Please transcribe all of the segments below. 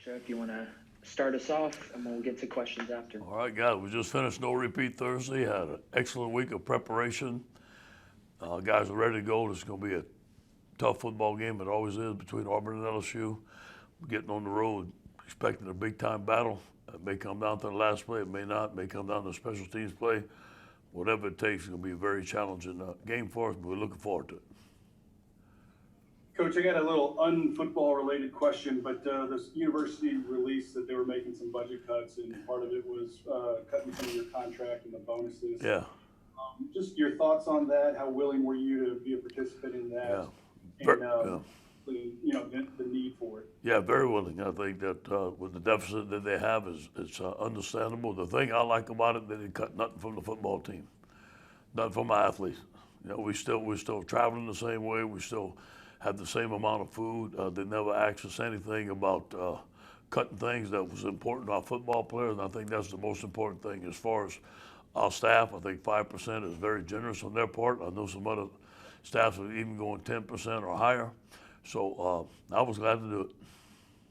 Joe, if you want to start us off, and we'll get to questions after. All right, guys, we just finished No Repeat Thursday. Had an excellent week of preparation. Guys are ready to go. This is going to be a tough football game. It always is between Auburn and LSU. We're getting on the road, expecting a big-time battle. It may come down to the last play. It may not. It may come down to special teams play. Whatever it takes, it's going to be a very challenging game for us, but we're looking forward to it. Coach, I got a little unfootball related question, but this university released that they were making some budget cuts, and part of it was cutting some of your contract and the bonuses. Yeah. Just your thoughts on that. How willing were you to be a participant in that? Yeah. And the need for it. Yeah, very willing. I think that with the deficit that they have, it's understandable. The thing I like about it, they didn't cut nothing from the football team, nothing from my athletes. You know, we're still traveling the same way. We still have the same amount of food. They never asked us anything about cutting things that was important to our football players, and I think that's the most important thing. As far as our staff, I think 5% is very generous on their part. I know some other staffs are even going 10% or higher. So I was glad to do it.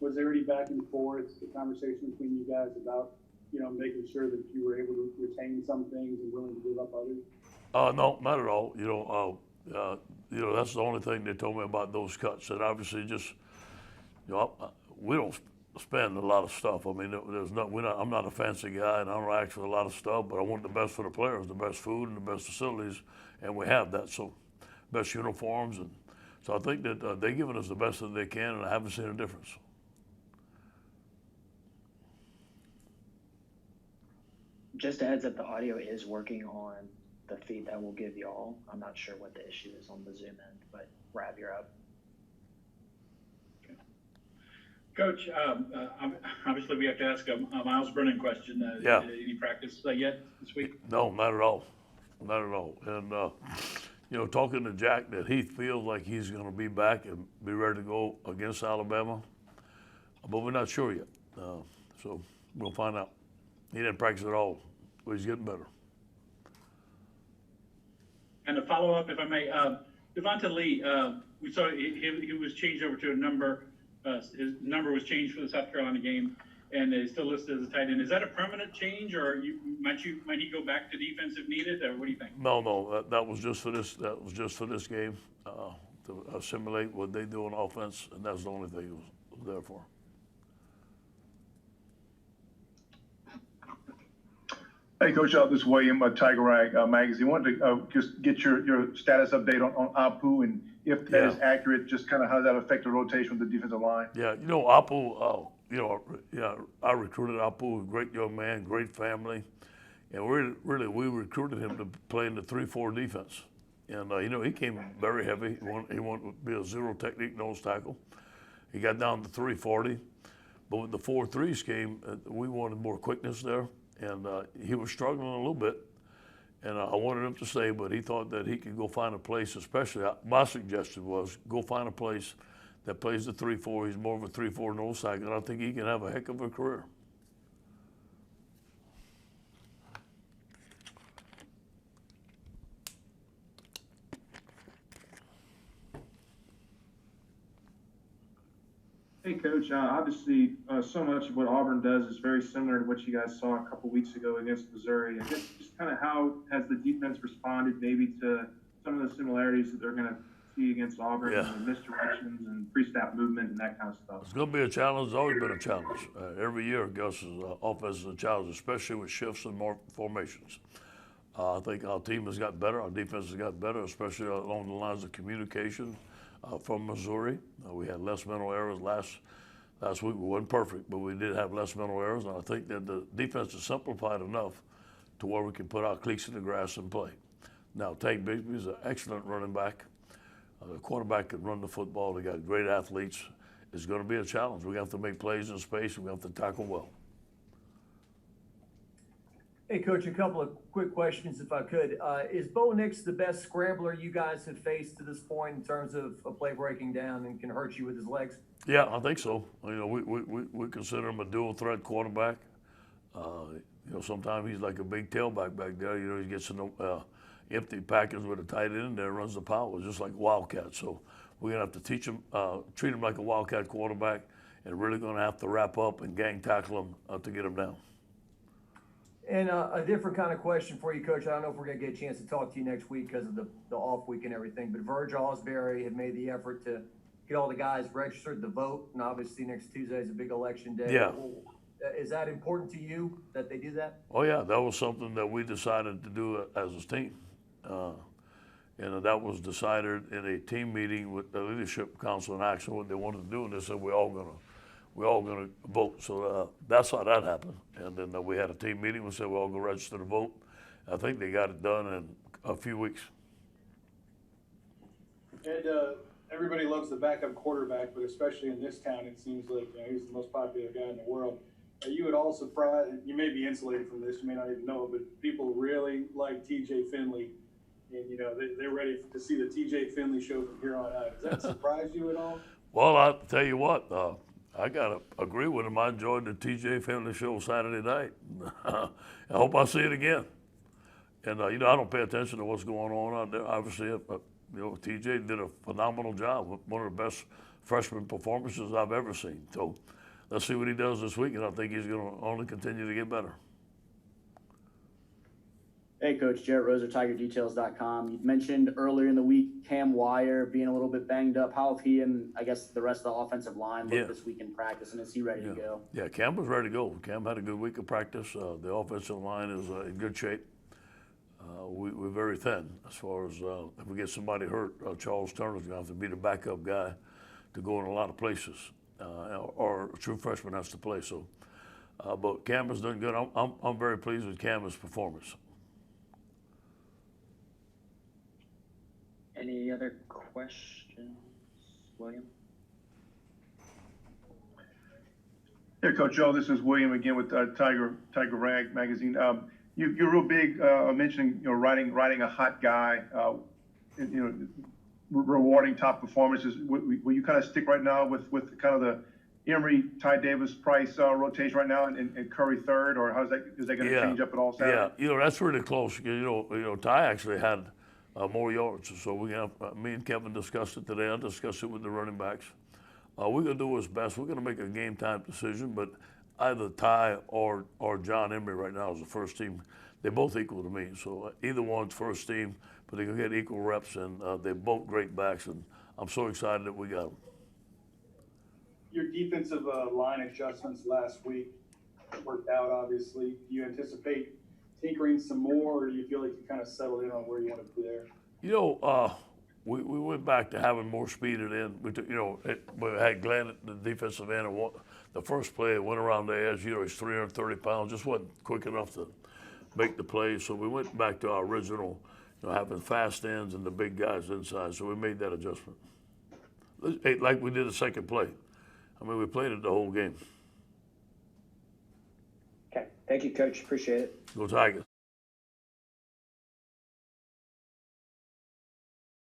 Was there any back and forth, the conversation between you guys about, making sure that you were able to retain some things and willing to give up others? No, not at all. That's the only thing they told me about those cuts. And obviously, just we don't spend a lot of stuff. I mean, I'm not a fancy guy, and I don't ask for a lot of stuff. But I want the best for the players, the best food, and the best facilities, and we have that. So, best uniforms, and so I think that they're giving us the best that they can, and I haven't seen a difference. Just a heads up, the audio is working on the feed that we'll give y'all. I'm not sure what the issue is on the Zoom end, but Rav, you're up. Coach, obviously we have to ask a Miles Brennan question. Yeah. Any practice yet this week? No, not at all. Not at all. And, talking to Jack, that he feels like he's going to be back and be ready to go against Alabama, but we're not sure yet. So we'll find out. He didn't practice at all, but he's getting better. And a follow-up, if I may, Devonta Lee, we saw he was changed over to a number. His number was changed for the South Carolina game, and is still listed as a tight end. Is that a permanent change, or might he go back to defense if needed, or what do you think? No, that was just for this. That was just for this game to assimilate what they do on offense, and that's the only thing it was there for. Hey, Coach, this is William, Tiger Rag Magazine. Wanted to just get your status update on Apu, and if that is accurate, just kind of how that affect the rotation with the defensive line. Yeah, Apu, I recruited Apu, great young man, great family, and we recruited him to play in the 3-4 defense. And, he came very heavy. He wanted to be a zero technique nose tackle. He got down to 340, but with the 4-3 scheme, we wanted more quickness there. And he was struggling a little bit, and I wanted him to stay, but he thought that he could go find a place, especially my suggestion was go find a place that plays the 3-4. He's more of a 3-4 nose tackle, and I think he can have a heck of a career. Hey, Coach. Obviously, so much of what Auburn does is very similar to what you guys saw a couple weeks ago against Missouri. I guess just kind of how has the defense responded maybe to some of the similarities that they're going to see against Auburn, and the misdirections and pre-snap movement and that kind of stuff? It's going to be a challenge. It's always been a challenge. Every year, Gus's offense is a challenge, especially with shifts and more formations. I think our team has got better. Our defense has got better, especially along the lines of communication. From Missouri, we had less mental errors last week. We weren't perfect, but we did have less mental errors, and I think that the defense is simplified enough to where we can put our cleats in the grass and play. Now, Tank Bigsby is an excellent running back. The quarterback can run the football. They got great athletes. It's going to be a challenge. We have to make plays in space, and we have to tackle well. Hey, Coach, a couple of quick questions, if I could. Is Bo Nix the best scrambler you guys have faced to this point in terms of a play breaking down and can hurt you with his legs? Yeah, I think so. We consider him a dual threat quarterback. Sometimes he's like a big tailback back there. He gets in the empty package with a tight end there, runs the power, just like a Wildcat. So we're gonna have to teach him, treat him like a Wildcat quarterback, and really going to have to wrap up and gang tackle them to get them down. And a different kind of question for you, Coach. I don't know if we're going to get a chance to talk to you next week because of the off week and everything, but Verge Osbury had made the effort to get all the guys registered to vote, and obviously next Tuesday is a big election day. Yeah. Is that important to you that they do that? Oh yeah, that was something that we decided to do as a team. And that was decided in a team meeting with the leadership council in action what they wanted to do, and they said we're all gonna vote. So that's how that happened. And then we had a team meeting. We said we're all gonna register to vote. I think they got it done in a few weeks. And everybody loves the backup quarterback, but especially in this town, it seems like he's the most popular guy in the world. Are you at all surprised? You may be insulated from this, you may not even know it, but people really like TJ Finley, and they're ready to see the TJ Finley show from here on out. Does that surprise you at all? Well, I'll tell you what, I gotta agree with him. I enjoyed the TJ Finley show Saturday night. I hope I see it again. And I don't pay attention to what's going on out there. Obviously, TJ did a phenomenal job. One of the best freshman performances I've ever seen. So let's see what he does this week, and I think he's going to only continue to get better. Hey, Coach, Jarrett Roser, TigerDetails.com. You mentioned earlier in the week Cam Wire being a little bit banged up. How have he and I guess the rest of the offensive line looked this week in practice, and is he ready to go? Yeah, Cam was ready to go. Cam had a good week of practice. The offensive line is in good shape. We're very thin as far as if we get somebody hurt, Charles Turner's going to have to be the backup guy to go in a lot of places, or a true freshman has to play. So, but Cam has done good. I'm very pleased with Cam's performance. Any other questions, William? Yeah, Coach Joe, this is William again with Tiger Rag magazine. You're real big mentioning writing a hot guy, rewarding top performances. Will you kind of stick right now with kind of the Emory, Ty Davis, Price rotation right now, and Curry third, or is that going to change up at all Saturday? Yeah, that's really close. Ty actually had more yards, so me and Kevin discussed it today. I discussed it with the running backs. We're going to do what's best. We're going to make a game time decision, but either Ty or John Emery right now is the first team. They're both equal to me, so either one's first team, but they're going to get equal reps, and they're both great backs, and I'm so excited that we got them. Your defensive line adjustments last week worked out, obviously. Do you anticipate tinkering some more, or do you feel like you kind of settled in on where you want to be there? We went back to having more speed at end. We had Glenn at the defensive end, and the first play it went around the edge. He's 330 pounds, just wasn't quick enough to make the play. So we went back to our original, having fast ends and the big guys inside. So we made that adjustment, like we did the second play. I mean, we played it the whole game. Okay, thank you, Coach. Appreciate it. Go Tigers.